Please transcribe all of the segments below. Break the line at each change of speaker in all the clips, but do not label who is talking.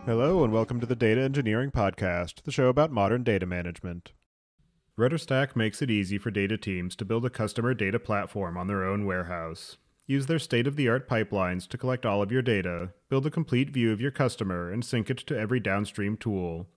Hello and welcome to the Data Engineering Podcast, the show about modern data management. RudderStack makes it easy for data teams to build a customer data platform on their own warehouse. Use their state-of-the-art pipelines to collect all of your data, build a complete view of your customer, and sync it to every downstream tool.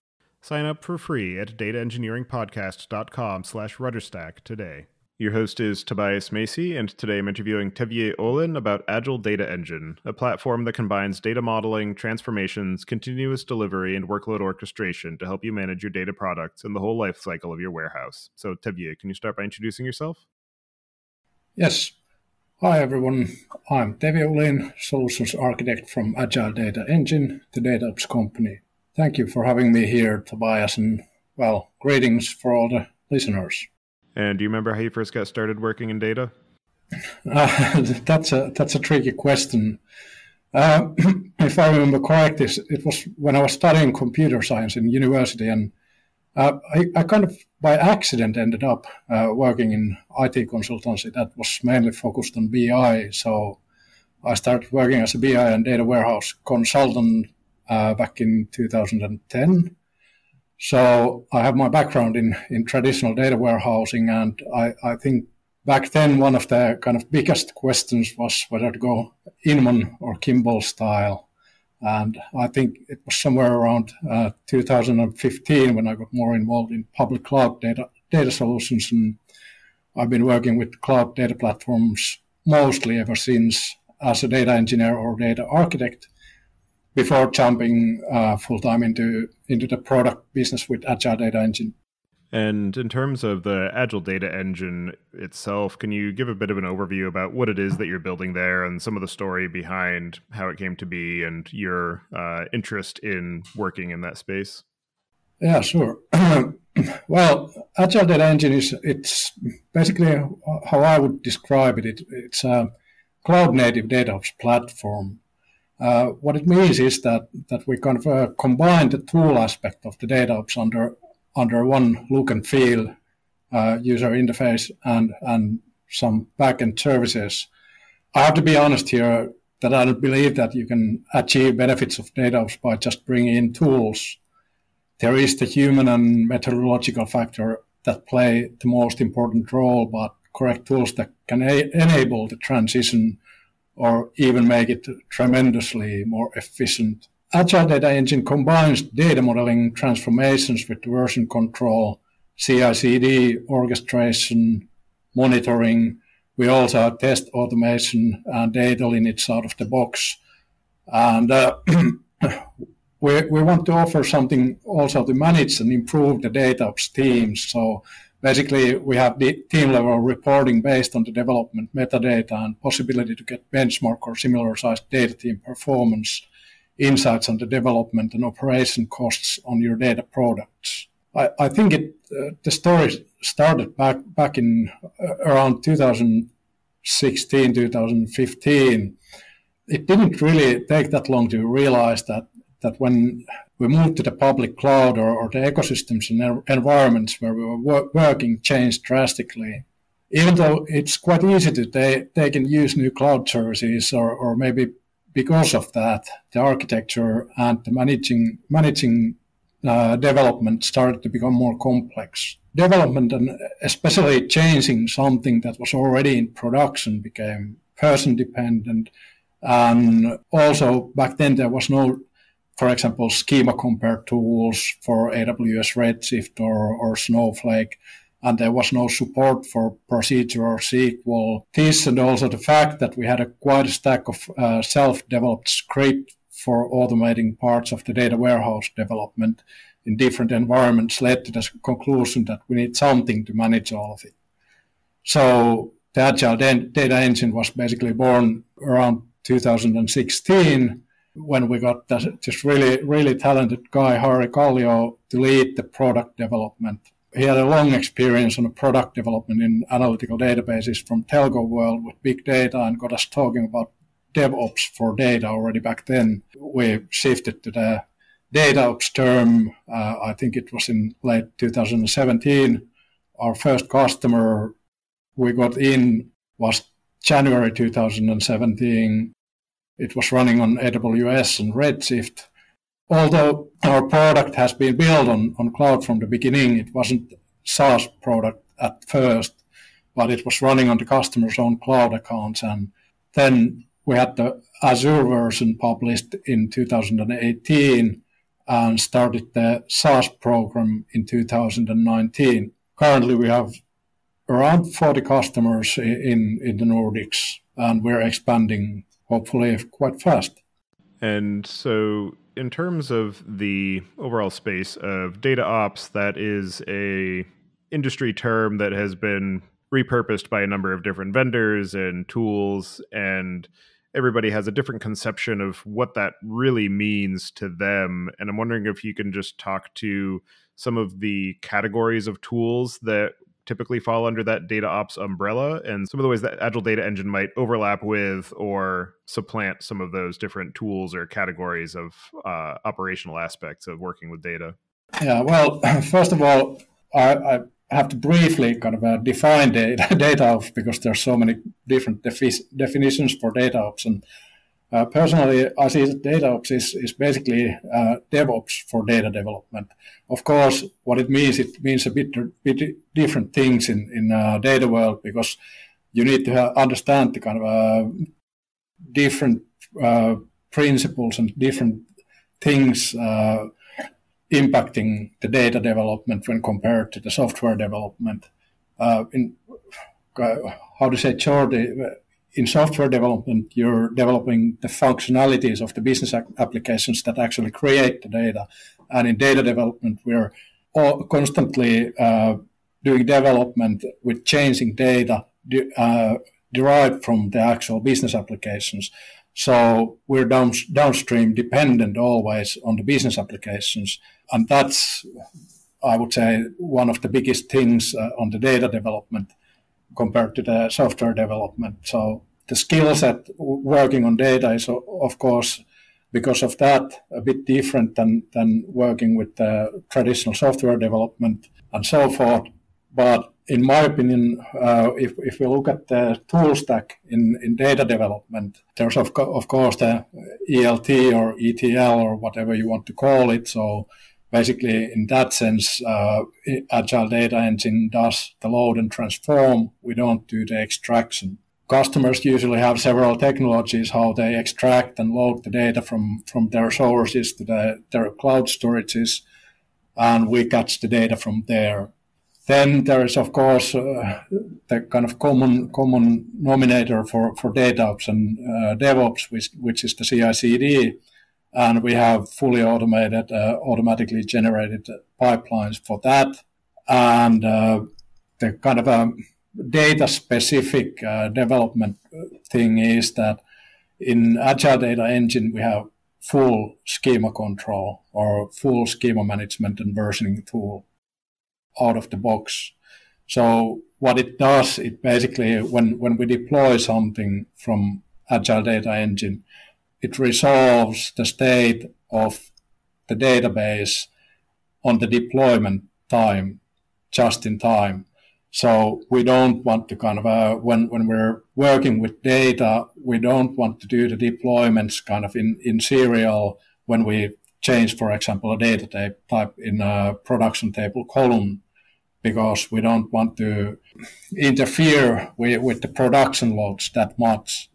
Sign up for free at dataengineeringpodcast.com/RudderStack today. Your host is Tobias Macey, and today I'm interviewing Tevje Olin about Agile Data Engine, a platform that combines data modeling, transformations, continuous delivery, and workload orchestration to help you manage your data products and the whole lifecycle of your warehouse. So Tevje, can you start by introducing yourself?
Yes. Hi everyone, I'm Tevje Olin, Solutions Architect from Agile Data Engine, the DataOps company. Thank you for having me here, Tobias, and, greetings for all the listeners.
And do you remember how you first got started working in data?
That's a tricky question. If I remember correctly, it was when I was studying computer science in university, and I kind of by accident ended up working in IT consultancy that was mainly focused on BI. So I started working as a BI and data warehouse consultant back in 2010. So I have my background in traditional data warehousing, and I think back then one of the kind of biggest questions was whether to go Inman or Kimball style. And I think it was somewhere around 2015 when I got more involved in public cloud data solutions, and I've been working with cloud data platforms mostly ever since as a data engineer or data architect, before jumping full-time into the product business with Agile Data Engine.
And in terms of the Agile Data Engine itself, can you give a bit of an overview about what it is that you're building there and some of the story behind how it came to be and your interest in working in that space?
Yeah, sure. Well, Agile Data Engine it's basically how I would describe it. It's a cloud-native DataOps platform. What it means is that we kind of combine the tool aspect of the DataOps under one look and feel user interface and some backend services. I have to be honest here that I don't believe that you can achieve benefits of DataOps by just bringing in tools. There is the human and methodological factor that play the most important role, but correct tools that can enable the transition or even make it tremendously more efficient. Agile Data Engine combines data modeling, transformations with version control, CI/CD, orchestration, monitoring. We also have test automation and data lineage out of the box. And we want to offer something also to manage and improve the DataOps teams. So basically, we have the team-level reporting based on the development metadata and possibility to get benchmark or similar-sized data team performance, insights on the development and operation costs on your data products. I think the story started back in around 2016, 2015. It didn't really take that long to realize that when we moved to the public cloud or the ecosystems and environments where we were working changed drastically. Even though it's quite easy to take and use new cloud services, or maybe because of that, the architecture and the managing development started to become more complex. Development, and especially changing something that was already in production, became person dependent. And also back then there was no, for example, schema compare tools for AWS Redshift or Snowflake, and there was no support for procedure or SQL. This, and also the fact that we had quite a stack of self-developed script for automating parts of the data warehouse development in different environments, led to the conclusion that we need something to manage all of it. So the Agile Data Engine was basically born around 2016, when we got this really, really talented guy, Harry Kallio, to lead the product development. He had a long experience on product development in analytical databases from telco world with big data, and got us talking about DevOps for data already back then. We shifted to the DataOps term. I think it was in late 2017. Our first customer we got in was January 2017. It was running on AWS and Redshift. although our product has been built on cloud from the beginning, it wasn't SaaS product at first, but it was running on the customer's own cloud accounts. And then we had the Azure version published in 2018 and started the SaaS program in 2019. Currently, we have around 40 customers in the Nordics, and we're expanding, hopefully, quite fast.
And so in terms of the overall space of DataOps, that is a industry term that has been repurposed by a number of different vendors and tools, and everybody has a different conception of what that really means to them. And I'm wondering if you can just talk to some of the categories of tools that typically fall under that DataOps umbrella and some of the ways that Agile Data Engine might overlap with or supplant some of those different tools or categories of operational aspects of working with data.
Yeah, well, first of all, I have to briefly kind of define DataOps because there's so many different definitions for DataOps. And personally, I see that DataOps is basically DevOps for data development. Of course, what it means a bit different things in data world, because you need to understand the kind of different principles and different things impacting the data development when compared to the software development. How to say it shortly, in software development, you're developing the functionalities of the business applications that actually create the data. And in data development, we're constantly doing development with changing data derived from the actual business applications. So we're downstream dependent always on the business applications. And that's, I would say, one of the biggest things on the data development compared to the software development. So the skill set working on data is, of course, because of that, a bit different than working with the traditional software development and so forth. But in my opinion, if we look at the tool stack in data development, there's of course the ELT or ETL or whatever you want to call it. So basically, in that sense, Agile Data Engine does the load and transform. We don't do the extraction. Customers usually have several technologies how they extract and load the data from their sources to their cloud storages, and we catch the data from there. Then there is, of course, the kind of common nominator for DataOps and DevOps, which is the CI/CD, and we have fully automated, automatically generated pipelines for that. And the kind of data-specific development thing is that in Agile Data Engine, we have full schema control or full schema management and versioning tool out of the box. So what it does, it basically, when we deploy something from Agile Data Engine, it resolves the state of the database on the deployment time, just in time. So we don't want to kind of, when we're working with data, we don't want to do the deployments kind of in serial when we change, for example, a data type in a production table column, because we don't want to interfere with the production loads that much.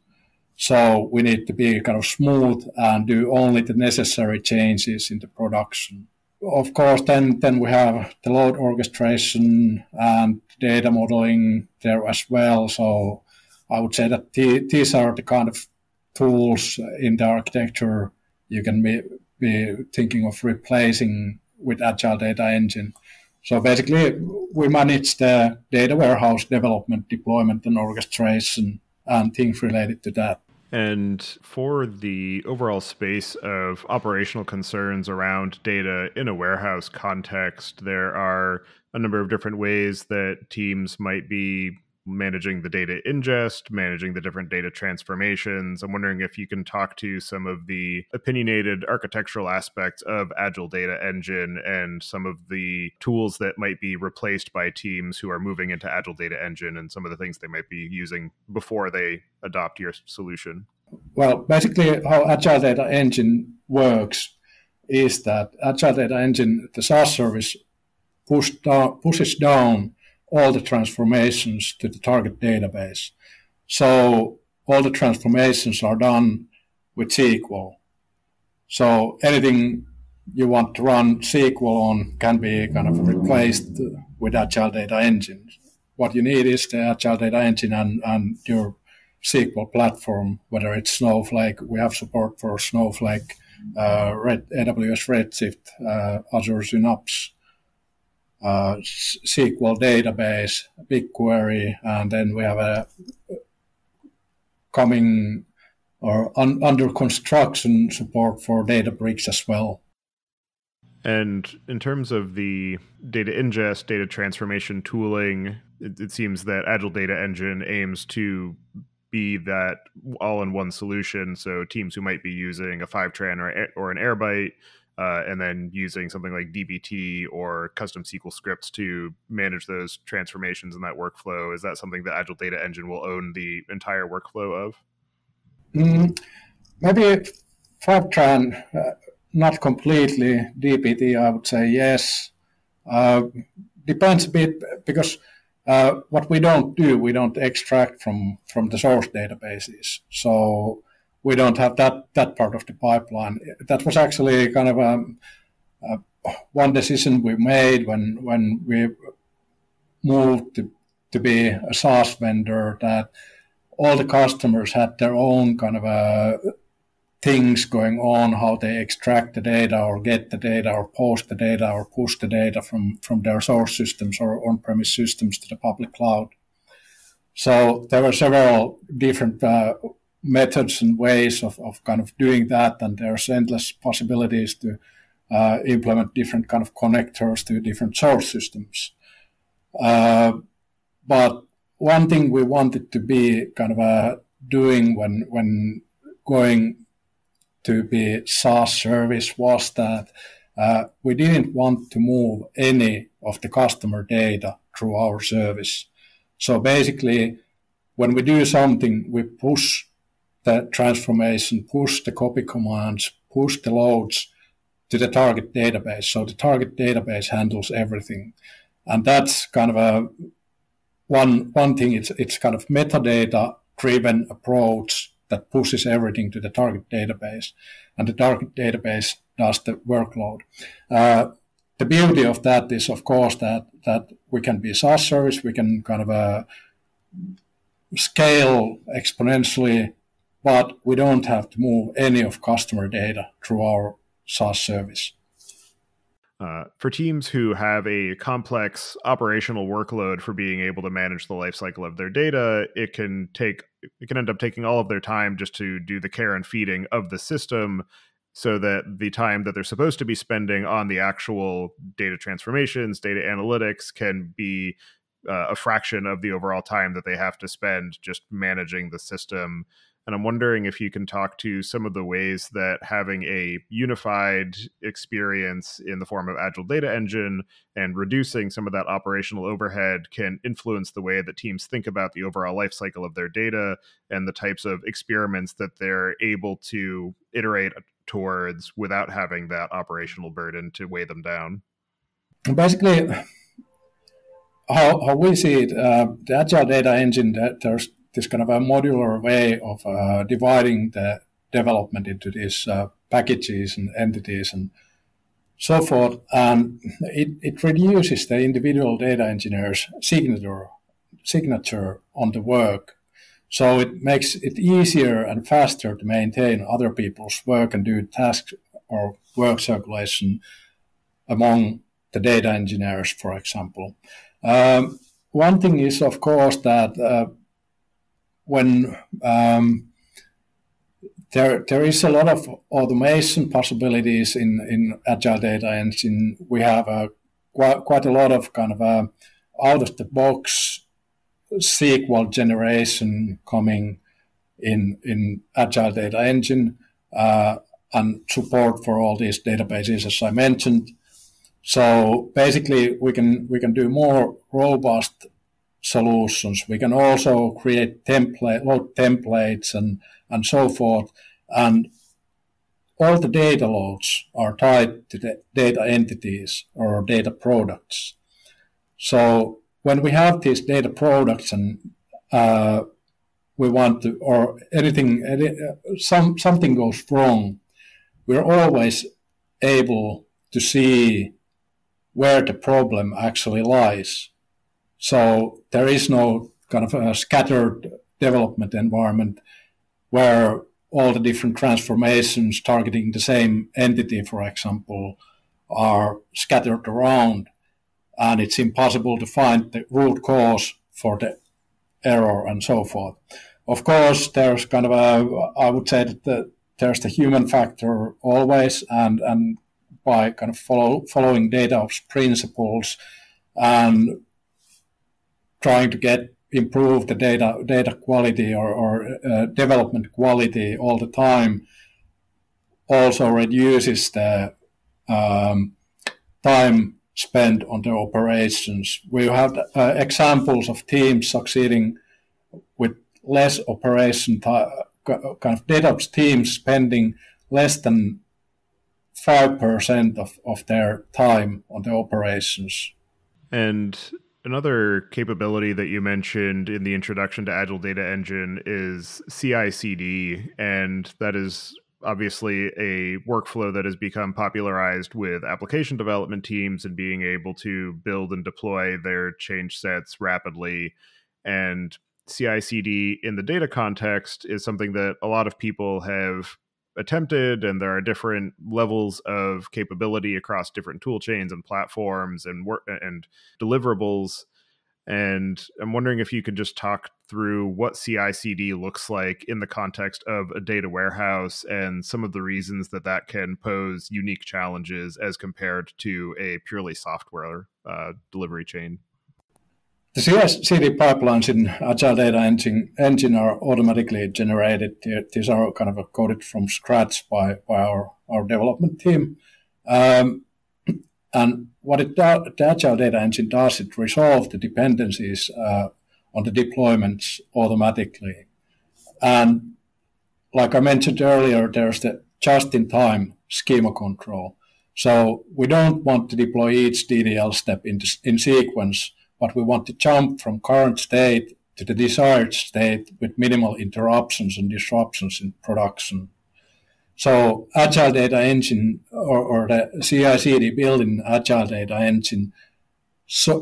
So we need to be kind of smooth and do only the necessary changes in the production. Of course, then we have the load orchestration and data modeling there as well. So I would say that these are the kind of tools in the architecture you can be thinking of replacing with Agile Data Engine. So basically, we manage the data warehouse development, deployment, and orchestration and things related to that.
And for the overall space of operational concerns around data in a warehouse context, there are a number of different ways that teams might be managing the data ingest, managing the different data transformations. I'm wondering if you can talk to some of the opinionated architectural aspects of Agile Data Engine and some of the tools that might be replaced by teams who are moving into Agile Data Engine and some of the things they might be using before they adopt your solution.
Well, basically how Agile Data Engine works, is that Agile Data Engine, the SaaS service, pushes down all the transformations to the target database. So all the transformations are done with SQL. So anything you want to run SQL on can be kind of replaced with Agile Data Engine. What you need is the Agile Data Engine and your SQL platform, whether it's Snowflake. We have support for Snowflake, AWS Redshift, Azure Synapse, SQL database, BigQuery, and then we have a coming or under construction support for Databricks as well.
And in terms of the data ingest, data transformation tooling, it seems that Agile Data Engine aims to be that all-in-one solution. So teams who might be using a Fivetran or an Airbyte, and then using something like dbt or custom SQL scripts to manage those transformations in that workflow. Is that something that Agile Data Engine will own the entire workflow of?
Maybe Fivetran, not completely. dbt, I would say yes. Depends a bit, because what we don't extract from the source databases. So we don't have that part of the pipeline. That was actually kind of one decision we made when we moved to be a SaaS vendor, that all the customers had their own kind of things going on, how they extract the data or get the data or post the data or push the data from their source systems or on-premise systems to the public cloud. So there were several different methods and ways of kind of doing that, and there's endless possibilities to implement different kind of connectors to different source systems. But one thing we wanted to be kind of doing when going to be SaaS service was that we didn't want to move any of the customer data through our service. So basically, when we do something, we push the transformation, push the copy commands, push the loads to the target database. So the target database handles everything. And that's kind of a one thing. It's kind of metadata driven approach that pushes everything to the target database, and the target database does the workload. The beauty of that is, of course, that we can be a SaaS service. We can kind of scale exponentially, but we don't have to move any of customer data through our SaaS service.
For teams who have a complex operational workload for being able to manage the lifecycle of their data, it can end up taking all of their time just to do the care and feeding of the system, so that the time that they're supposed to be spending on the actual data transformations, data analytics, can be a fraction of the overall time that they have to spend just managing the system. And I'm wondering if you can talk to some of the ways that having a unified experience in the form of Agile Data Engine and reducing some of that operational overhead can influence the way that teams think about the overall lifecycle of their data and the types of experiments that they're able to iterate towards without having that operational burden to weigh them down.
Basically, how we see it, the Agile Data Engine, there's this kind of a modular way of dividing the development into these packages and entities and so forth. And it reduces the individual data engineer's signature on the work. So it makes it easier and faster to maintain other people's work and do tasks or work circulation among the data engineers, for example. One thing is, of course, that when there is a lot of automation possibilities in Agile Data Engine, we have quite a lot of kind of out-of-the-box SQL generation coming in Agile Data Engine and support for all these databases, as I mentioned. So basically, we can do more robust solutions. We can also create load templates and so forth. And all the data loads are tied to the data entities or data products. So when we have these data products and we want to, or something goes wrong, we're always able to see where the problem actually lies. So there is no kind of a scattered development environment where all the different transformations targeting the same entity, for example, are scattered around, and it's impossible to find the root cause for the error and so forth. Of course, there's kind of I would say that there's the human factor always, and by kind of following DataOps principles and trying to improve the data quality or development quality all the time, also reduces the time spent on the operations. We have examples of teams succeeding with less operation time, kind of DataOps teams spending less than 5% of their time on the operations.
And another capability that you mentioned in the introduction to Agile Data Engine is CI/CD, and that is obviously a workflow that has become popularized with application development teams and being able to build and deploy their change sets rapidly. And CI/CD in the data context is something that a lot of people have attempted, and there are different levels of capability across different tool chains and platforms and work and deliverables. And I'm wondering if you could just talk through what CI/CD looks like in the context of a data warehouse and some of the reasons that that can pose unique challenges as compared to a purely software delivery chain.
The CI/CD pipelines in Agile Data Engine are automatically generated. These are kind of coded from scratch by our development team. And what the Agile Data Engine does, it resolves the dependencies on the deployments automatically. And like I mentioned earlier, there's the just-in-time schema control. So we don't want to deploy each DDL step in sequence, but we want to jump from current state to the desired state with minimal interruptions and disruptions in production. So Agile Data Engine or the CI/CD built in Agile Data Engine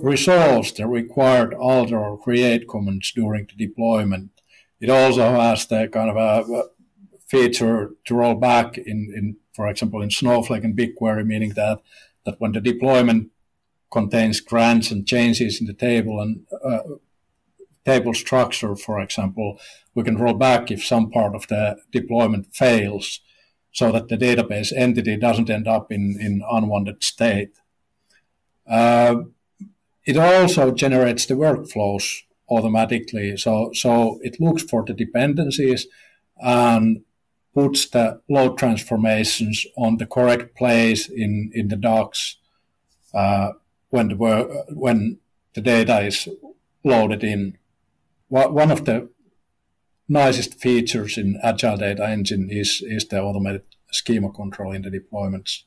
resolves the required alter or create commands during the deployment. It also has the kind of a feature to roll back in for example, in Snowflake and BigQuery, meaning that when the deployment contains grants and changes in the table and table structure, for example, we can roll back if some part of the deployment fails, so that the database entity doesn't end up in unwanted state. It also generates the workflows automatically. So it looks for the dependencies and puts the load transformations on the correct place in the docs when the data is loaded in. One of the nicest features in Agile Data Engine is the automated schema control in the deployments.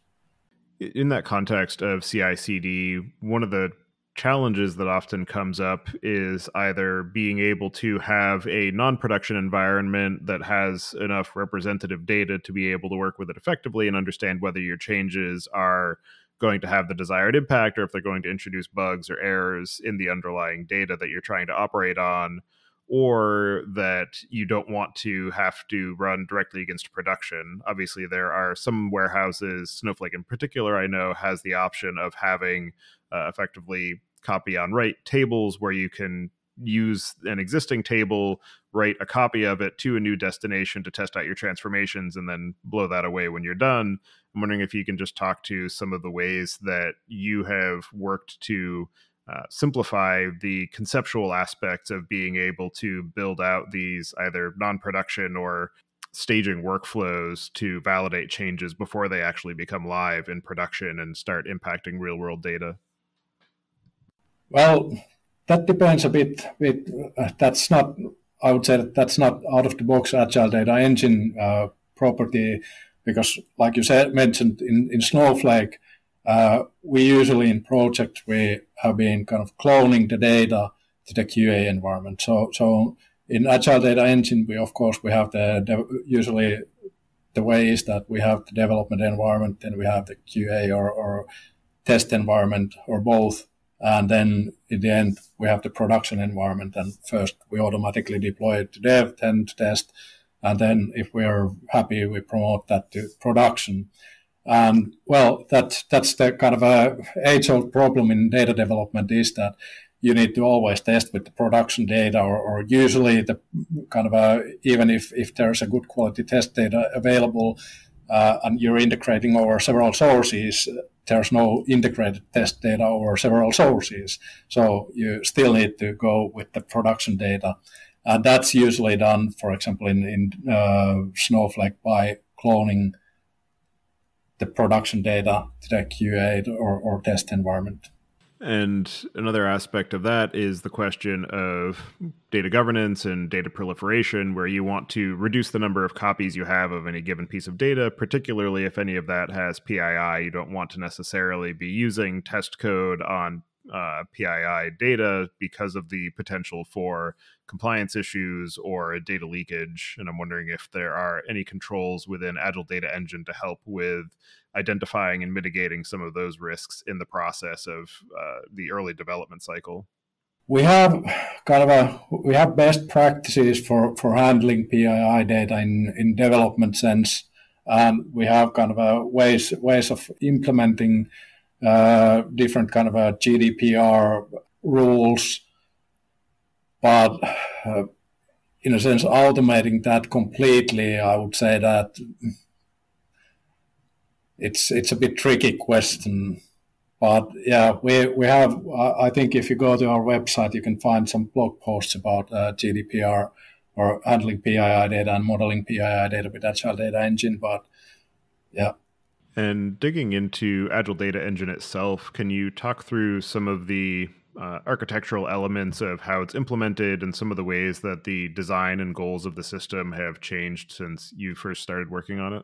In that context of CI/CD, one of the challenges that often comes up is either being able to have a non-production environment that has enough representative data to be able to work with it effectively and understand whether your changes are going to have the desired impact or if they're going to introduce bugs or errors in the underlying data that you're trying to operate on, or that you don't want to have to run directly against production. Obviously, there are some warehouses, Snowflake in particular, I know, has the option of having effectively copy on write tables where you can use an existing table, write a copy of it to a new destination to test out your transformations, and then blow that away when you're done. I'm wondering if you can just talk to some of the ways that you have worked to simplify the conceptual aspects of being able to build out these either non-production or staging workflows to validate changes before they actually become live in production and start impacting real-world data.
Well, that depends a bit. That's not, I would say that's not out of the box Agile Data Engine property. because like you mentioned in Snowflake, we usually in projects, we have been kind of cloning the data to the QA environment. So in Agile Data Engine, we have usually the way is that we have the development environment, then we have the QA or test environment or both. And then in the end, we have the production environment. And first we automatically deploy it to dev, then to test. And then if we're happy, we promote that to production. And well, that's the kind of a age-old problem in data development is that you need to always test with the production data or usually the kind of even if there's a good quality test data available and you're integrating over several sources, there's no integrated test data over several sources. So you still need to go with the production data. And that's usually done, for example, in Snowflake by cloning the production data to the QA or test environment.
And another aspect of that is the question of data governance and data proliferation, where you want to reduce the number of copies you have of any given piece of data, particularly if any of that has PII. You don't want to necessarily be using test code on PII data because of the potential for compliance issues or data leakage. And I'm wondering if there are any controls within Agile Data Engine to help with identifying and mitigating some of those risks in the process of the early development cycle.
We have best practices for handling PII data in development sense, and we have kind of ways of implementing different kind of GDPR rules, but in a sense, automating that completely, I would say that it's a bit tricky question. But yeah, we have, I think if you go to our website, you can find some blog posts about GDPR or handling PII data and modeling PII data with Agile Data Engine, but yeah.
And digging into Agile Data Engine itself, can you talk through some of the architectural elements of how it's implemented and some of the ways that the design and goals of the system have changed since you first started working on it?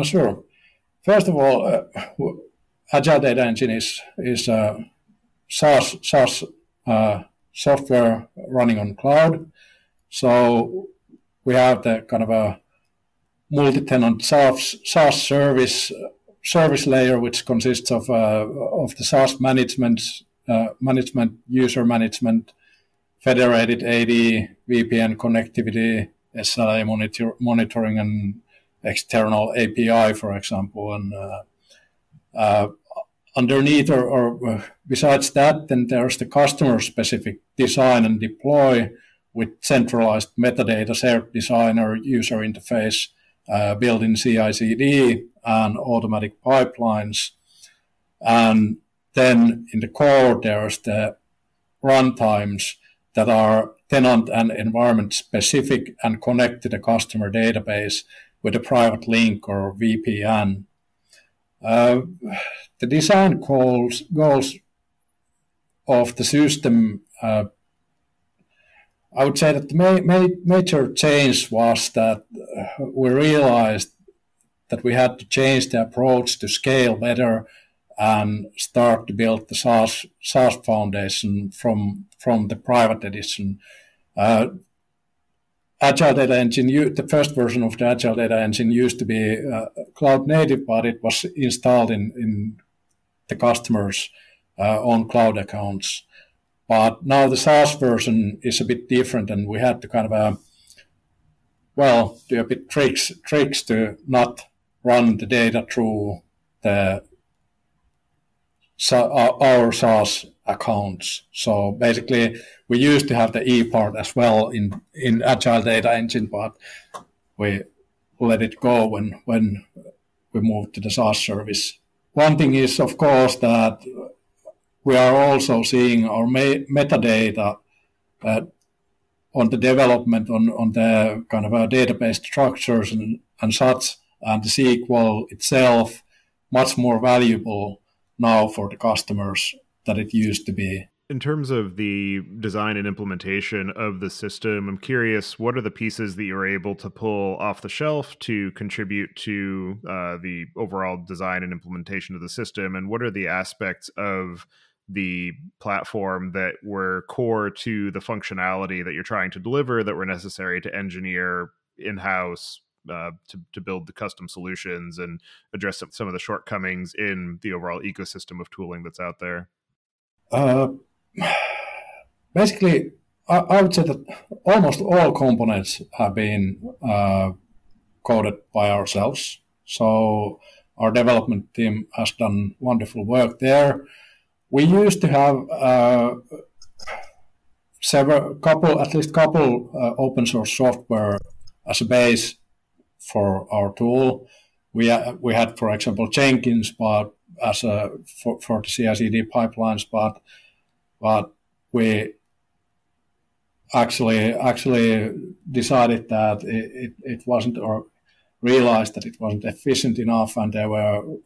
Sure. First of all, Agile Data Engine is a SaaS software running on cloud. So we have the kind of a multi-tenant SaaS service layer, which consists of the SaaS management, user management, federated AD, VPN connectivity, SLA monitoring, and external API, for example. And underneath or besides that, then there's the customer-specific design and deploy with centralized metadata, shared designer, user interface, built-in CI/CD, and automatic pipelines. And then in the core, there's the runtimes that are tenant and environment specific and connect to the customer database with a private link or VPN. The design goals of the system, I would say that the major change was that we realized that we had to change the approach to scale better and start to build the SaaS foundation from the private edition. Agile Data Engine, the first version of the Agile Data Engine used to be cloud native, but it was installed in the customer's own cloud accounts. But now the SaaS version is a bit different, and we had to kind of, do a bit tricks to not run the data through our SaaS accounts. So basically, we used to have the E part as well in Agile Data Engine, but we let it go when we moved to the SaaS service. One thing is, of course, that we are also seeing our metadata on the development on the kind of database structures and such, and the SQL itself much more valuable now for the customers than it used to be.
In terms of the design and implementation of the system, I'm curious, what are the pieces that you're able to pull off the shelf to contribute to the overall design and implementation of the system? And what are the aspects of the platform that were core to the functionality that you're trying to deliver that were necessary to engineer in-house to build the custom solutions and address some of the shortcomings in the overall ecosystem of tooling that's out there?
Basically, I would say that almost all components have been coded by ourselves. So our development team has done wonderful work there. We used to have at least couple open source software as a base for our tool. We had, for example, Jenkins, but for the CI/CD pipelines, but we actually decided that it wasn't, or realized that it wasn't efficient enough, and there were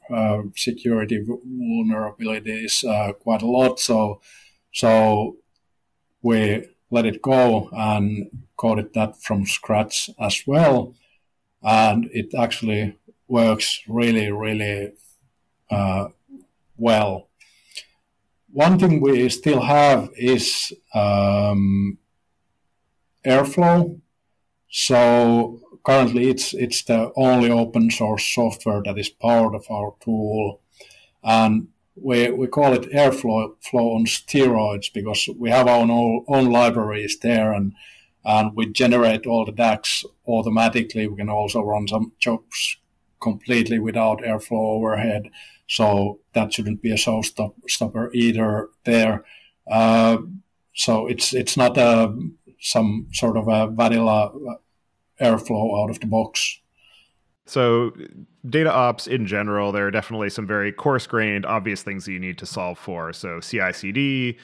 security vulnerabilities quite a lot. So we let it go and coded that from scratch as well, and it actually works really, really well. One thing we still have is Airflow. So currently it's the only open source software that is part of our tool. And we call it Airflow on steroids because we have our own libraries there, and we generate all the DAGs automatically. We can also run some jobs completely without Airflow overhead. So that shouldn't be a showstopper either there. So it's not some sort of a vanilla Airflow out of the box.
So DataOps in general, there are definitely some very coarse-grained, obvious things that you need to solve for. So CI/CD,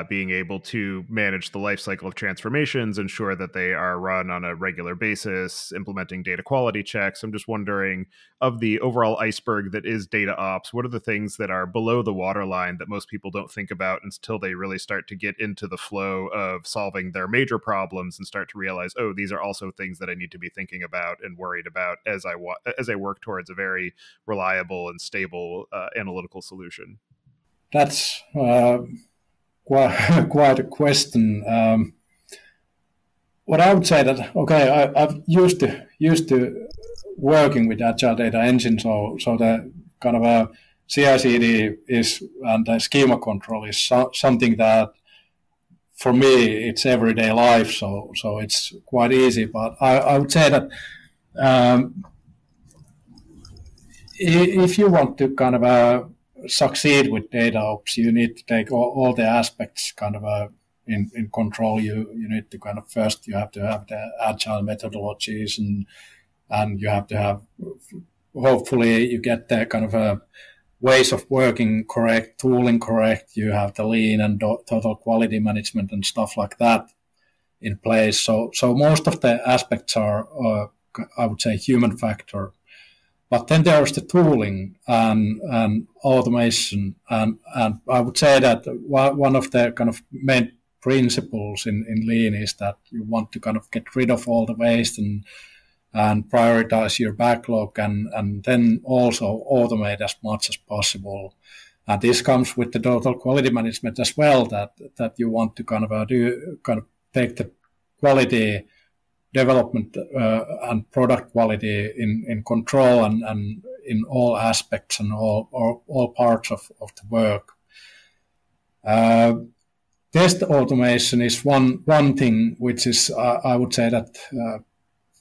being able to manage the lifecycle of transformations, ensure that they are run on a regular basis, implementing data quality checks. I'm just wondering, of the overall iceberg that is DataOps, what are the things that are below the waterline that most people don't think about until they really start to get into the flow of solving their major problems and start to realize, oh, these are also things that I need to be thinking about and worried about as I work towards a very reliable and stable analytical solution?
That's quite a question. What I would say that, okay, I've used to working with Agile Data Engine, so the kind of a CI/CD is, and the schema control is something that for me it's everyday life, so it's quite easy. But I would say that if you want to kind of succeed with DataOps, you need to take all the aspects kind of in control. You need to kind of first you have to have the agile methodologies, and you have to have, hopefully you get the kind of ways of working correct, tooling correct. You have the lean and total quality management and stuff like that in place. So most of the aspects are I would say human factor. But then there's the tooling and automation, and I would say that one of the kind of main principles in Lean is that you want to kind of get rid of all the waste and prioritize your backlog, and then also automate as much as possible. And this comes with the total quality management as well, that you want to kind of take the quality development and product quality in control and in all aspects and all parts of the work. Test automation is one thing which is I would say that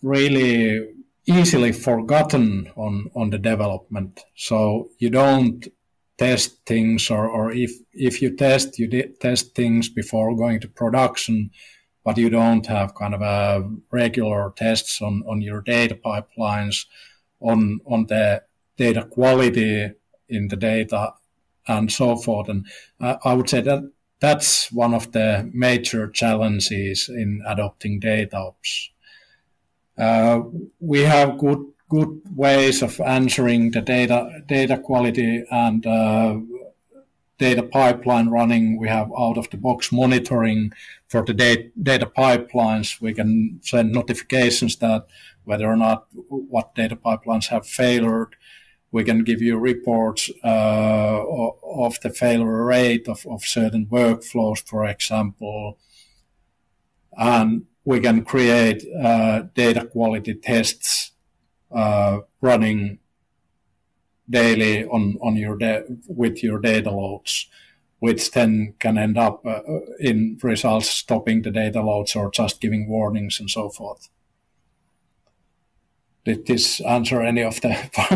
really easily forgotten on the development. So you don't test things, or if you test, test things before going to production, but you don't have kind of regular tests on your data pipelines, on the data quality in the data, and so forth. And I would say that that's one of the major challenges in adopting DataOps. We have good ways of answering the data quality and data pipeline running. We have out-of-the-box monitoring for the data pipelines. We can send notifications that whether or not what data pipelines have failed. We can give you reports of the failure rate of certain workflows, for example. And we can create data quality tests running daily on your with your data loads, which then can end up in results stopping the data loads or just giving warnings and so forth. Did this answer any of the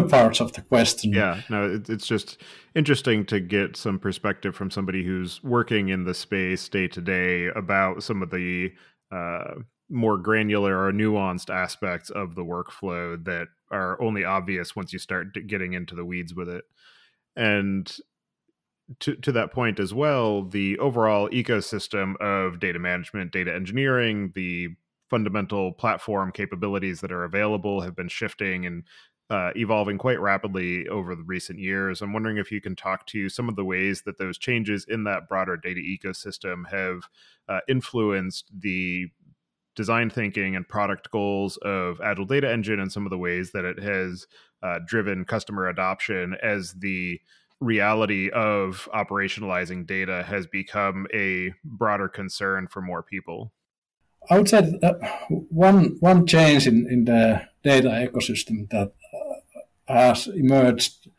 parts of the question?
Yeah, no, it's just interesting to get some perspective from somebody who's working in the space day to day about some of the more granular or nuanced aspects of the workflow that are only obvious once you start getting into the weeds with it. And to that point as well, the overall ecosystem of data management, data engineering, the fundamental platform capabilities that are available have been shifting and evolving quite rapidly over the recent years. I'm wondering if you can talk to some of the ways that those changes in that broader data ecosystem have influenced the design thinking and product goals of Agile Data Engine, and some of the ways that it has driven customer adoption as the reality of operationalizing data has become a broader concern for more people.
I would say that one change in the data ecosystem that has emerged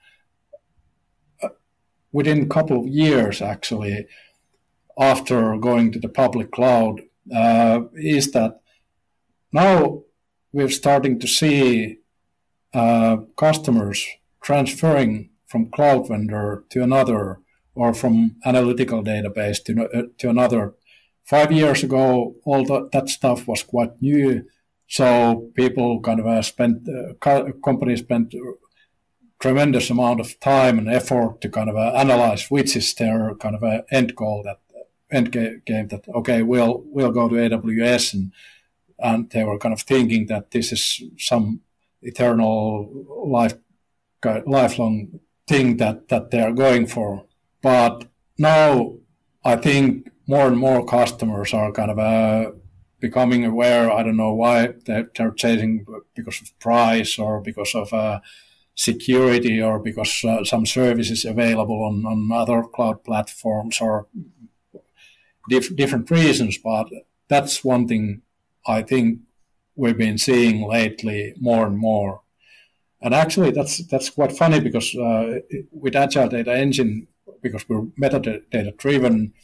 within a couple of years, actually, after going to the public cloud, is that now we're starting to see customers transferring from cloud vendor to another, or from analytical database to another. 5 years ago, all that stuff was quite new, so people kind of companies spent tremendous amount of time and effort to kind of analyze which is their kind of end game that, okay, we'll go to AWS, and they were kind of thinking that this is some eternal lifelong thing that they are going for. But now I think more and more customers are kind of becoming aware. I don't know why they're chasing, because of price or because of security or because some services available on other cloud platforms or different reasons. But that's one thing I think we've been seeing lately more and more. And actually, that's quite funny because with Agile Data Engine, because we're metadata driven,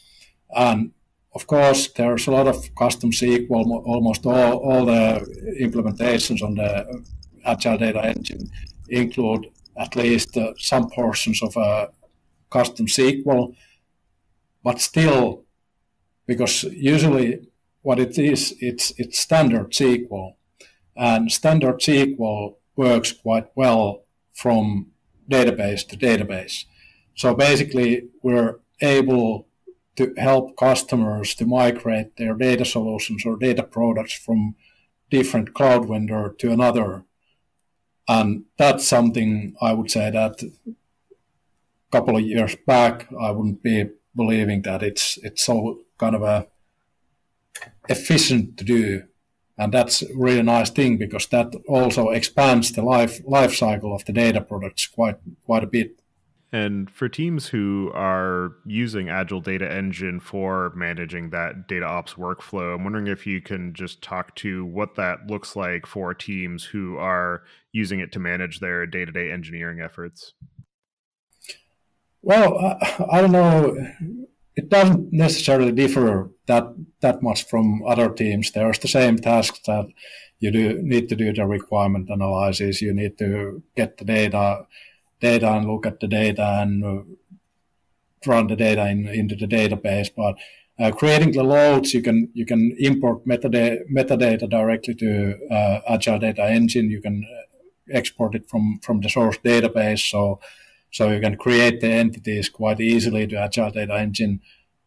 and of course there's a lot of custom SQL. Almost all the implementations on the Agile Data Engine include at least some portions of a custom SQL, but still, because usually what it is, it's standard SQL, and standard SQL works quite well from database to database. So basically, we're able to help customers to migrate their data solutions or data products from different cloud vendor to another. And that's something I would say that a couple of years back, I wouldn't be believing that it's so kind of efficient to do. And that's a really nice thing, because that also expands the life cycle of the data products quite a bit.
And for teams who are using Agile Data Engine for managing that DataOps workflow, I'm wondering if you can just talk to what that looks like for teams who are using it to manage their day-to-day engineering efforts.
Well, I don't know. It doesn't necessarily differ that much from other teams. There's the same tasks that you need to do the requirement analysis. You need to get the data and look at the data and run the data into the database. But creating the loads, you can import metadata directly to Agile Data Engine. You can export it from the source database. So you can create the entities quite easily to Agile Data Engine.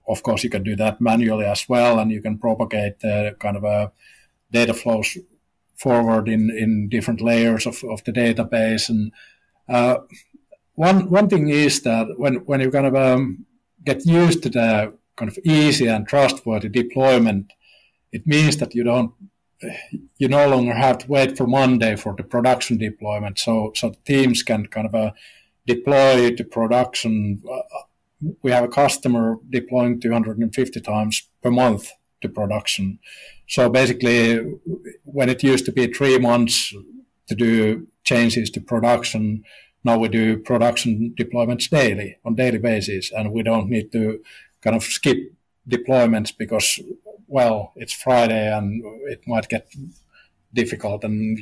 Of course, you can do that manually as well, and you can propagate the kind of data flows forward in different layers of the database. And one thing is that when you kind of get used to the kind of easy and trustworthy deployment, it means that you no longer have to wait for Monday for the production deployment. So the teams can kind of deploy to production. We have a customer deploying 250 times per month to production. So basically, when it used to be 3 months to do changes to production, now we do production deployments on daily basis, and we don't need to kind of skip deployments because, well, it's Friday and it might get difficult, and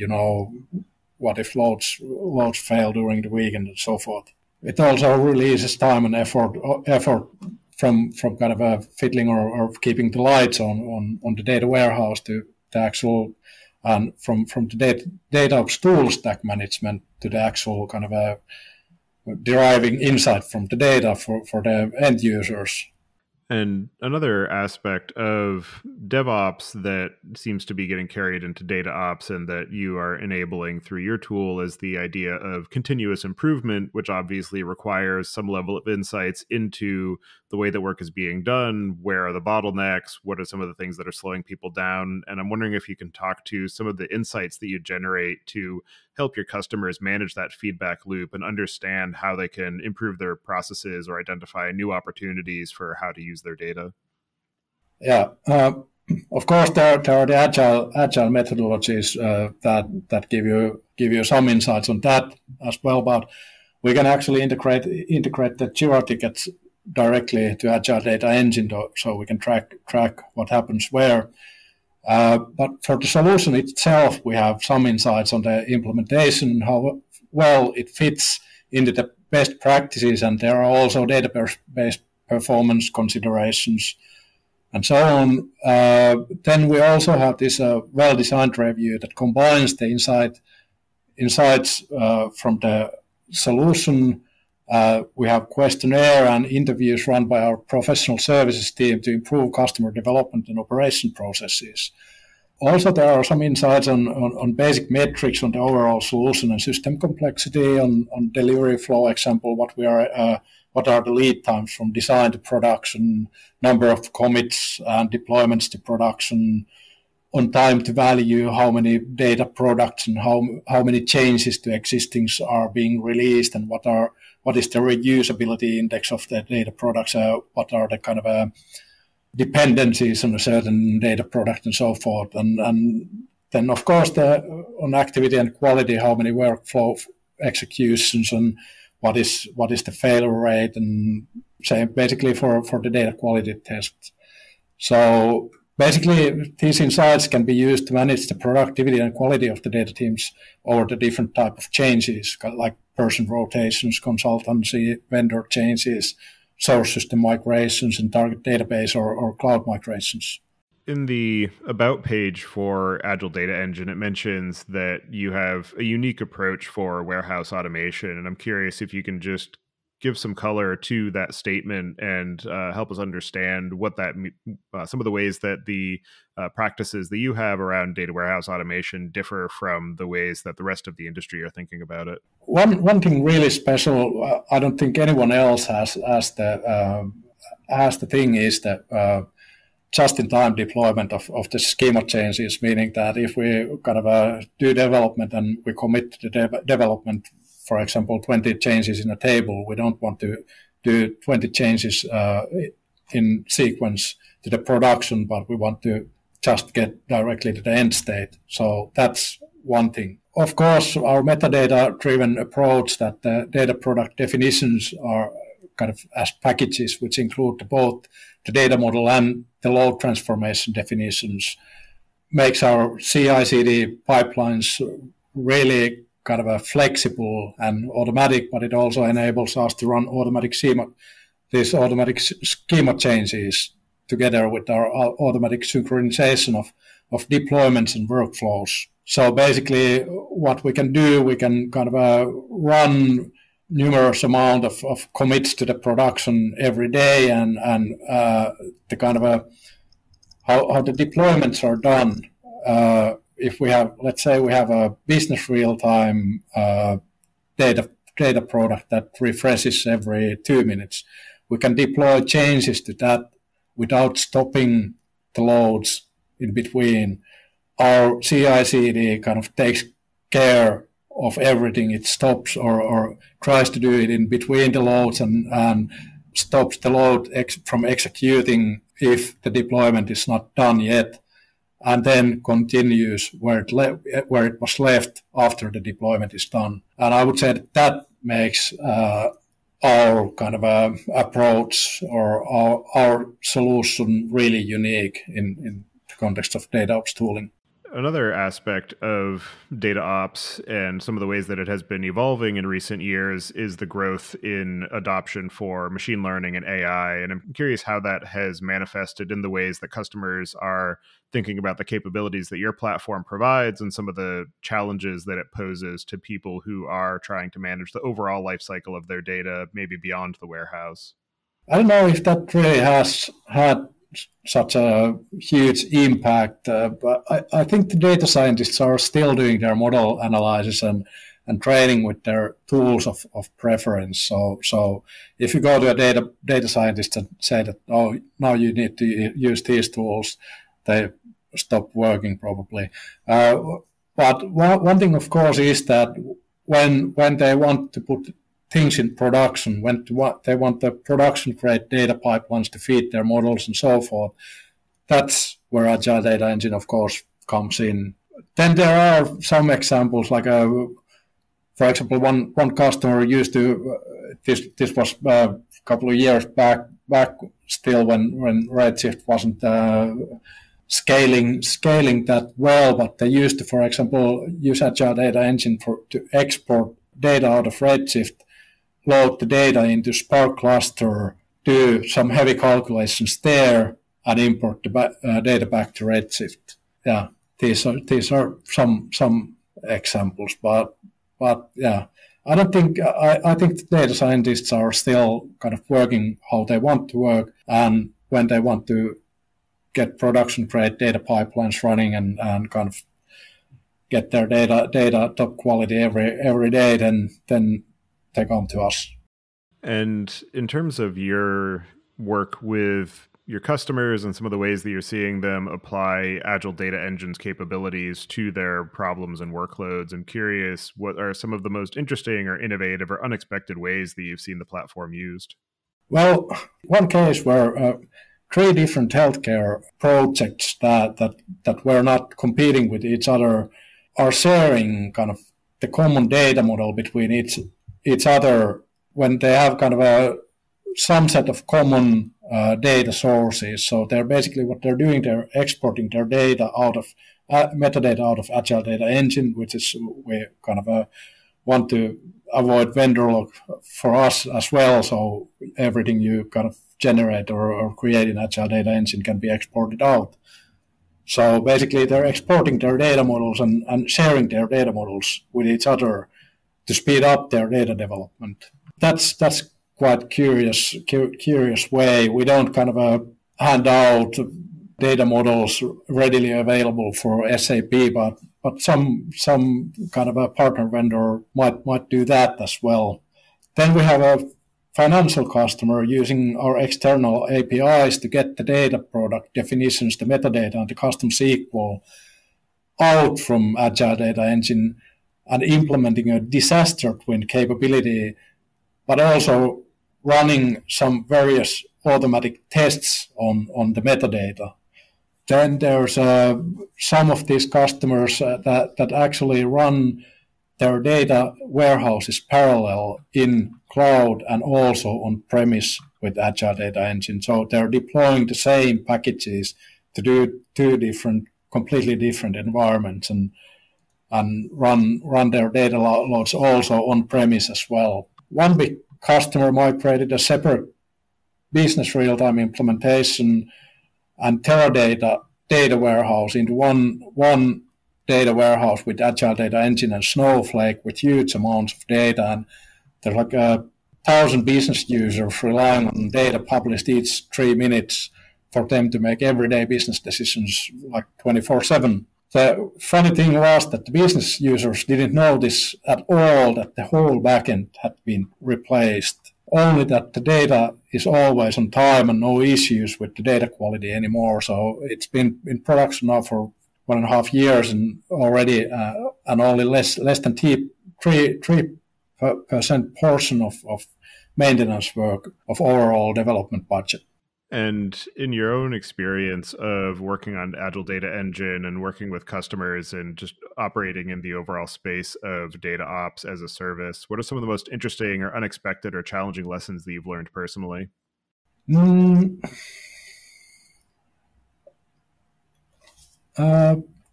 what if loads fail during the weekend and so forth. It also releases time and effort from kind of a fiddling or keeping the lights on the data warehouse to the actual, and from the DataOps tool stack management to the actual kind of deriving insight from the data for the end users.
And another aspect of DevOps that seems to be getting carried into DataOps and that you are enabling through your tool is the idea of continuous improvement, which obviously requires some level of insights into the way that work is being done. Where are the bottlenecks? What are some of the things that are slowing people down? And I'm wondering if you can talk to some of the insights that you generate to help your customers manage that feedback loop and understand how they can improve their processes or identify new opportunities for how to use their data.
Yeah, of course there are the agile methodologies that give you some insights on that as well. But we can actually integrate the Jira tickets directly to Agile Data Engine, so we can track what happens where. But for the solution itself, we have some insights on the implementation, how well it fits into the best practices, and there are also database performance considerations and so on. Then we also have this well-designed review that combines the insights from the solution. We have questionnaire and interviews run by our professional services team to improve customer development and operation processes. Also, there are some insights on basic metrics on the overall solution and system complexity, on delivery flow example, what are the lead times from design to production, number of commits and deployments to production, on time to value, how many data products and how many changes to existing are being released, and what is the reusability index of the data products, what are the kind of dependencies on a certain data product and so forth. And then, of course, on activity and quality, how many workflow executions and what is the failure rate, and same basically for the data quality tests. So basically, these insights can be used to manage the productivity and quality of the data teams over the different type of changes, like person rotations, consultancy, vendor changes, source system migrations, and target database or cloud migrations.
In the About page for Agile Data Engine, it mentions that you have a unique approach for warehouse automation. And I'm curious if you can just give some color to that statement and help us understand what that some of the ways that the practices that you have around data warehouse automation differ from the ways that the rest of the industry are thinking about it.
One thing really special, I don't think anyone else has the thing is that just-in-time deployment of the schema changes, meaning that if we kind of do development and we commit to the development, for example, 20 changes in a table, we don't want to do 20 changes in sequence to the production, but we want to just get directly to the end state. So that's one thing. Of course, our metadata-driven approach that the data product definitions are kind of as packages, which include both the data model and the load transformation definitions, makes our CI/CD pipelines really kind of a flexible and automatic, but it also enables us to run these automatic schema changes together with our automatic synchronization of deployments and workflows. So basically, what we can do, we can kind of run numerous amount of commits to the production every day, and the kind of how the deployments are done. If we have, let's say, we have a business real-time data product that refreshes every 2 minutes, we can deploy changes to that without stopping the loads in between. Our CI/CD kind of takes care of everything. It stops or tries to do it in between the loads and stops the load from executing if the deployment is not done yet, and then continues where it was left after the deployment is done. And I would say that makes our kind of approach or our solution really unique in the context of DataOps tooling.
Another aspect of DataOps and some of the ways that it has been evolving in recent years is the growth in adoption for machine learning and AI. And I'm curious how that has manifested in the ways that customers are thinking about the capabilities that your platform provides and some of the challenges that it poses to people who are trying to manage the overall lifecycle of their data, maybe beyond the warehouse.
I don't know if that really has had such a huge impact, but I think the data scientists are still doing their model analysis and training with their tools of preference. So if you go to a data scientist and say that, oh, now you need to use these tools, they stop working probably. But one thing, of course, is that when they want to put things in production, when they want the production-grade data pipelines to feed their models and so forth, that's where Agile Data Engine, of course, comes in. Then there are some examples, like, for example, one customer used to, this was a couple of years back still when Redshift wasn't scaling that well, but they used to, for example, use Agile Data Engine to export data out of Redshift, load the data into Spark cluster, do some heavy calculations there, and import the data back to Redshift. Yeah, these are some examples, but yeah, I don't think I think the data scientists are still kind of working how they want to work, and when they want to get production grade data pipelines running and kind of get their data top quality every day, then they come to us.
And in terms of your work with your customers and some of the ways that you're seeing them apply Agile Data Engine's capabilities to their problems and workloads, I'm curious, what are some of the most interesting or innovative or unexpected ways that you've seen the platform used?
Well, one case where 3 different healthcare projects that were not competing with each other are sharing kind of the common data model between each other when they have kind of some set of common data sources. So they're basically what they're doing, they're exporting their data out of metadata out of Agile Data Engine, which is we kind of want to avoid vendor lock for us as well. So everything you kind of generate or create in Agile Data Engine can be exported out. So basically they're exporting their data models and sharing their data models with each other to speed up their data development. That's quite curious way. We don't kind of hand out data models readily available for SAP, but some kind of a partner vendor might do that as well. Then we have a financial customer using our external APIs to get the data product definitions, the metadata, and the custom SQL out from Agile Data Engine and implementing a disaster twin capability, but also running some various automatic tests on the metadata. Then there's some of these customers that actually run their data warehouses parallel in cloud and also on premise with Agile Data Engine. So they're deploying the same packages to do 2 completely different environments and run their data loads also on premise as well. One big customer migrated a separate business real-time implementation and Teradata data warehouse into one data warehouse with Agile Data Engine and Snowflake with huge amounts of data. And there's like 1,000 business users relying on data published each 3 minutes for them to make everyday business decisions like 24/7. The funny thing was that the business users didn't notice at all that the whole backend had been replaced only that the data is always on time and no issues with the data quality anymore. So it's been in production now for 1.5 years and already, and only less than 3% portion of maintenance work of overall development budget.
And in your own experience of working on Agile Data Engine and working with customers and just operating in the overall space of DataOps as a service, what are some of the most interesting or unexpected or challenging lessons that you've learned personally?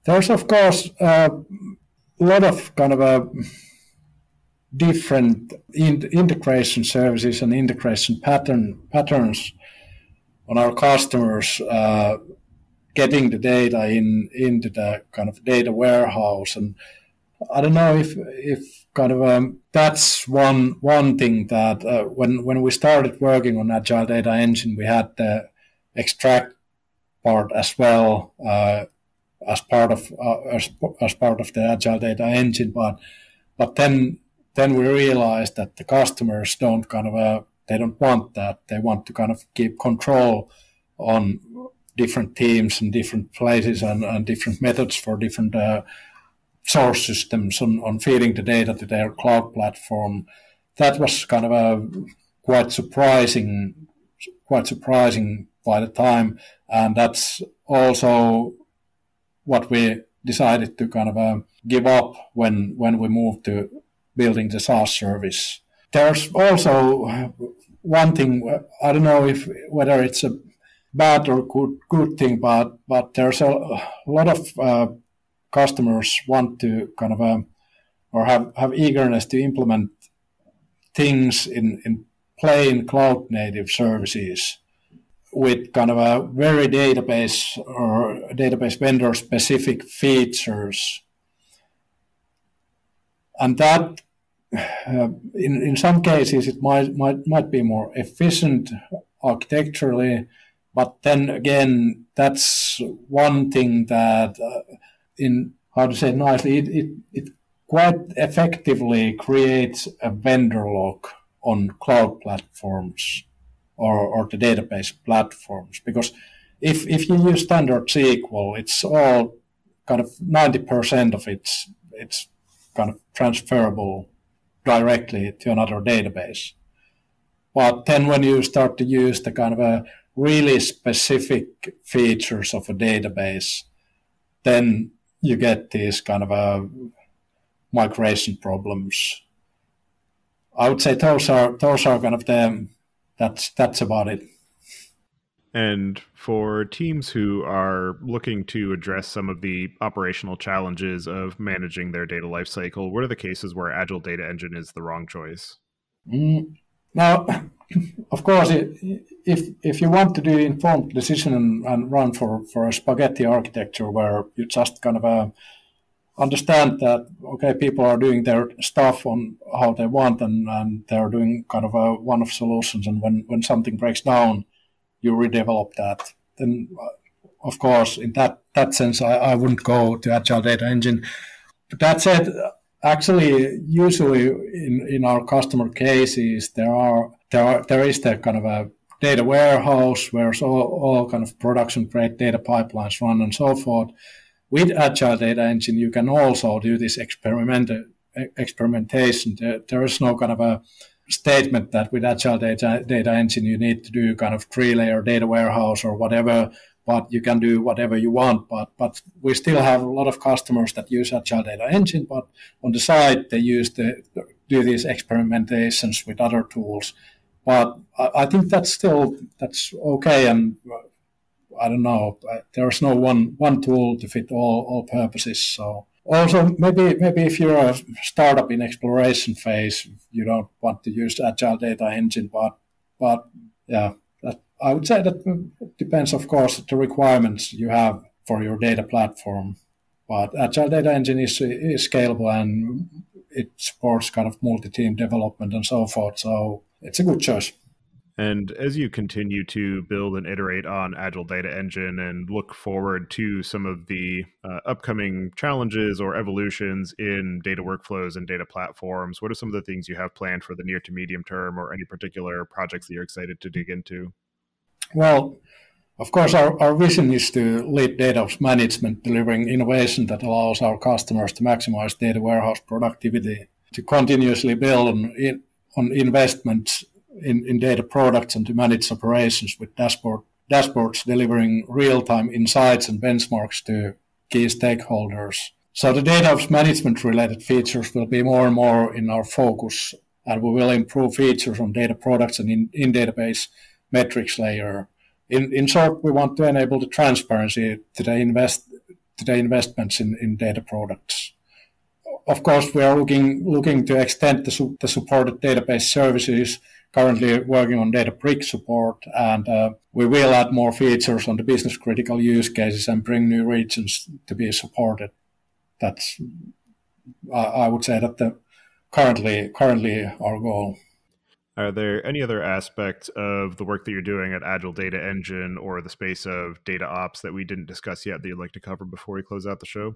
There's, of course, a lot of kind of different integration services and integration patterns on our customers getting the data into the kind of data warehouse. And I don't know if kind of that's one thing that when we started working on Agile Data Engine, we had the extract part as well as part of the Agile Data Engine, but then we realized that the customers don't kind of they don't want that. They want to kind of keep control on different teams and different places and different methods for different source systems on feeding the data to their cloud platform. That was kind of quite surprising by the time, and that's also what we decided to kind of give up when we moved to building the SaaS service. There's also one thing, I don't know whether it's a bad or good thing, but there's a lot of customers want to kind of or have eagerness to implement things in plain cloud native services with kind of a very database or database vendor specific features, and that in some cases it might be more efficient architecturally, but then again that's one thing that in how to say it nicely, it quite effectively creates a vendor lock on cloud platforms or the database platforms, because if you use standard SQL, it's all kind of 90% of it's kind of transferable directly to another database. But then when you start to use the kind of a really specific features of a database, then you get these kind of migration problems. I would say those are kind of that's about it.
And for teams who are looking to address some of the operational challenges of managing their data lifecycle, what are the cases where Agile Data Engine is the wrong choice?
Now, of course, if you want to do informed decision and run for a spaghetti architecture where you just kind of understand that, okay, people are doing their stuff on how they want and they're doing kind of a one-off solutions, and when something breaks down, you redevelop that, then of course in that sense I wouldn't go to Agile Data Engine. But that said, actually usually in our customer cases there is that kind of a data warehouse where all kind of production grade data pipelines run and so forth. With Agile Data Engine you can also do this experimentation. There is no kind of a statement that with Agile Data Engine you need to do kind of 3-layer data warehouse or whatever, but you can do whatever you want. But we still have a lot of customers that use Agile Data Engine, but on the side they do these experimentations with other tools. But I think that's okay, and I don't know. There's no one tool to fit all purposes. So. Also, maybe if you're a startup in exploration phase, you don't want to use Agile Data Engine, but yeah, I would say that depends, of course, the requirements you have for your data platform. But Agile Data Engine is scalable and it supports kind of multi-team development and so forth. So it's a good choice.
And as you continue to build and iterate on Agile Data Engine and look forward to some of the upcoming challenges or evolutions in data workflows and data platforms, what are some of the things you have planned for the near to medium term, or any particular projects that you're excited to dig into?
Well, of course, our vision is to lead DataOps management, delivering innovation that allows our customers to maximize data warehouse productivity, to continuously build on investments in data products, and to manage operations with dashboards delivering real-time insights and benchmarks to key stakeholders. So the DataOps management-related features will be more and more in our focus, and we will improve features on data products and in database metrics layer. In short, we want to enable the transparency to the investments in data products. Of course, we are looking to extend the supported database services, currently working on Databricks support, and we will add more features on the business critical use cases and bring new regions to be supported. That's, I would say, that currently our goal.
Are there any other aspects of the work that you're doing at Agile Data Engine or the space of DataOps that we didn't discuss yet that you'd like to cover before we close out the show?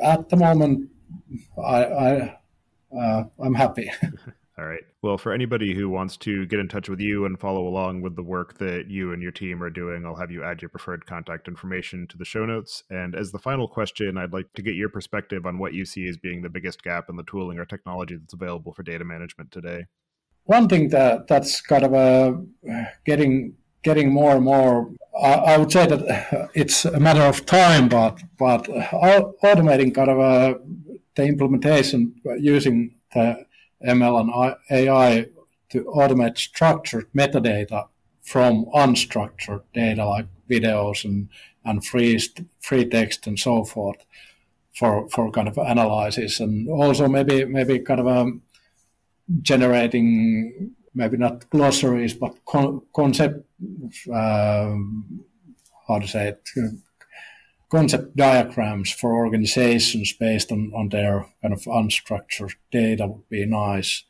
At the moment, I'm happy.
All right. Well, for anybody who wants to get in touch with you and follow along with the work that you and your team are doing, I'll have you add your preferred contact information to the show notes. And as the final question, I'd like to get your perspective on what you see as being the biggest gap in the tooling or technology that's available for data management today.
One thing that's kind of getting more and more, I would say that it's a matter of time, but automating kind of the implementation using the ML and AI to automate structured metadata from unstructured data like videos and free text and so forth for kind of analysis, and also maybe kind of generating maybe not glossaries but concept concept diagrams for organizations based on their kind of unstructured data would be nice.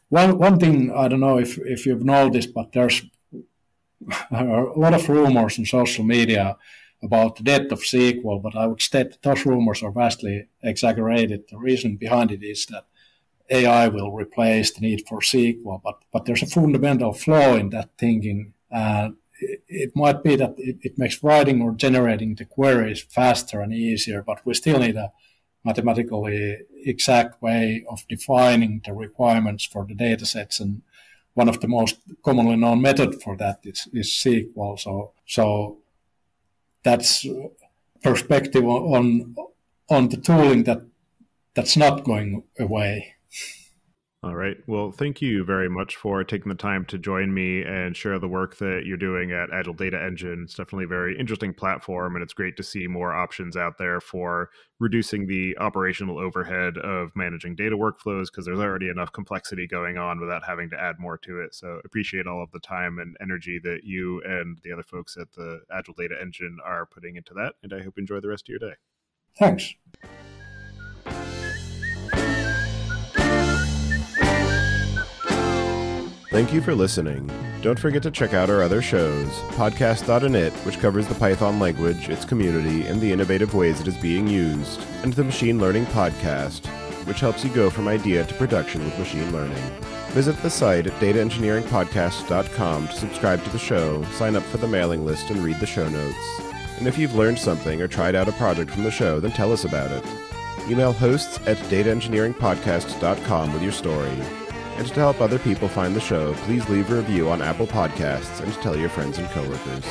One thing, I don't know if you've noticed, but there's a lot of rumors on social media about the death of SQL, but I would state that those rumors are vastly exaggerated. The reason behind it is that AI will replace the need for SQL, but there's a fundamental flaw in that thinking. It might be that it makes writing or generating the queries faster and easier, but we still need a mathematically exact way of defining the requirements for the data sets. And one of the most commonly known method for that is SQL. So that's perspective on the tooling that's not going away.
All right. Well, thank you very much for taking the time to join me and share the work that you're doing at Agile Data Engine. It's definitely a very interesting platform, and it's great to see more options out there for reducing the operational overhead of managing data workflows, because there's already enough complexity going on without having to add more to it. So appreciate all of the time and energy that you and the other folks at the Agile Data Engine are putting into that, and I hope you enjoy the rest of your day.
Thanks.
Thank you for listening. Don't forget to check out our other shows, Podcast.init, which covers the Python language, its community, and the innovative ways it is being used, and the Machine Learning Podcast, which helps you go from idea to production with machine learning. Visit the site at dataengineeringpodcast.com to subscribe to the show, sign up for the mailing list, and read the show notes. And if you've learned something or tried out a project from the show, then tell us about it. Email hosts at dataengineeringpodcast.com with your story. And to help other people find the show, please leave a review on Apple Podcasts and tell your friends and coworkers.